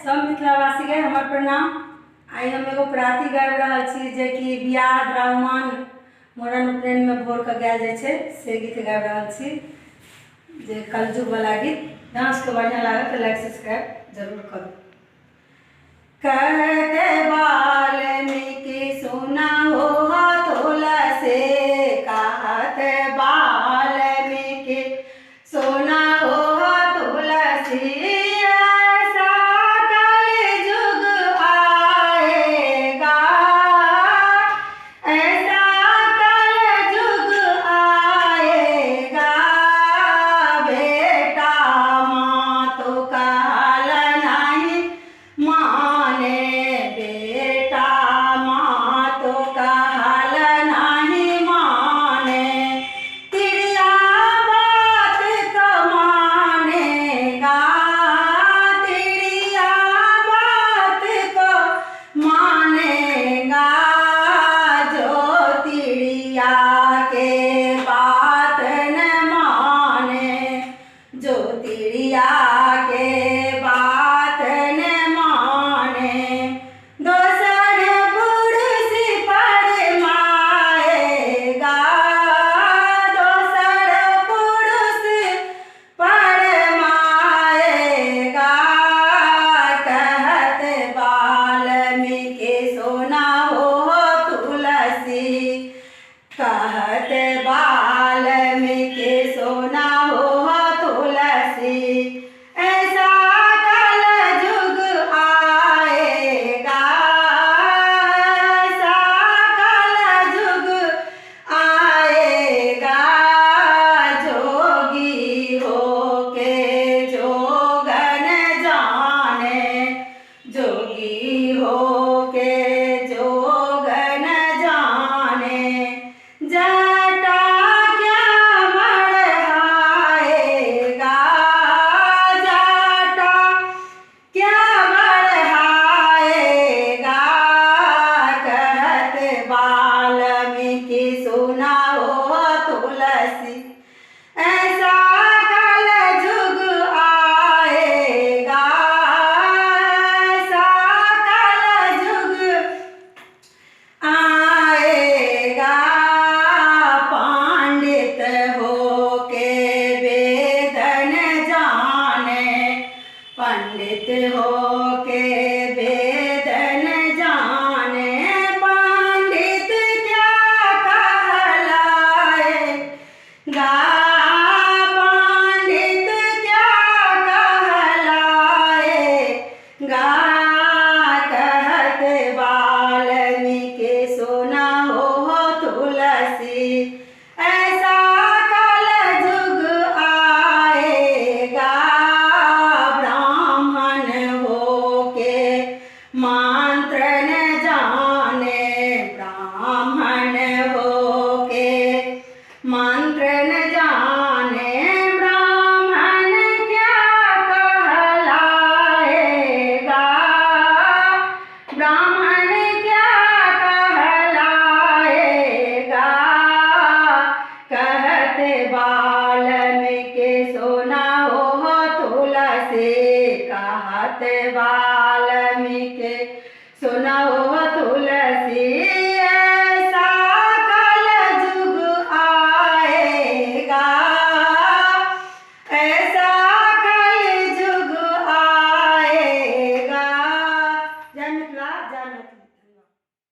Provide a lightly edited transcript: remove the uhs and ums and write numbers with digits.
सब मिथिलावासी के हमर प्रणाम। आई हम एगो प्रार्थी गाबि रहल छी जे कि बियाह द्रव्यमान मूड़न उपनयन में भोर के गायल जाइ छै से गीत गाबि रहल छी जे कलयुग वाला गीत। डांस के बढ़िया लागत तो लाइक सब्सक्राइब जरूर करू। कहते वाल्मीकि सुना हो तुलसी, कहते वाल्मीकि सुना हो तुलसी, ऐसा कलयुग आएगा, ऐसा कलयुग आएगा, बेटा माँ तो कहल नहीं माने, बेटा माँ तो कहल नहीं माने, तिरिया बात को मानेगा, तिरिया बात को मानेगा, जो तिरिया के बात न माने, जो तिरिया के बात न माने, दोसर पुरुष परमाएगा, दोसर पुरुष परमाएगा, कहत वाल्मीकि सुना हो तुलसी, कहत वाल्मीकि सुना हो तुलसी, ऐसा कलयुग आएगा, ऐसा कलयुग आएगा, जोगी होके जोगन जाने, जोगी होके जोगन जाने, जटा क्या बढ़ाएगा, जटा क्या बढ़ाएगा, कहत वाल्मीकि सुना हो तुलसी, ऐसा कलयुग आएगा, ऐसा कलयुग आएगा, पंडित होके वेद न जाने, पंडित होके वेद न जाने, पंडित क्या कहलाएगा, पंडित क्या कहलाएगा, कहत वाल्मीकि सुना हो तुलसी, ऐसा कलयुग आएगा, ब्राह्मण होके मंत्र न जाने, ब्राह्मण होके मंत्र न जाने, ब्राह्मण क्या कहलाएगा, ब्राह्मण क्या कहलाएगा, कहत वाल्मीकि सुना हो तुलसी, कहत वाल्मीकि सुना हो तुलसी, ऐसा कलयुग आएगा, ऐसा कलयुग आएगा। जय मिथिला, जय मैथिली।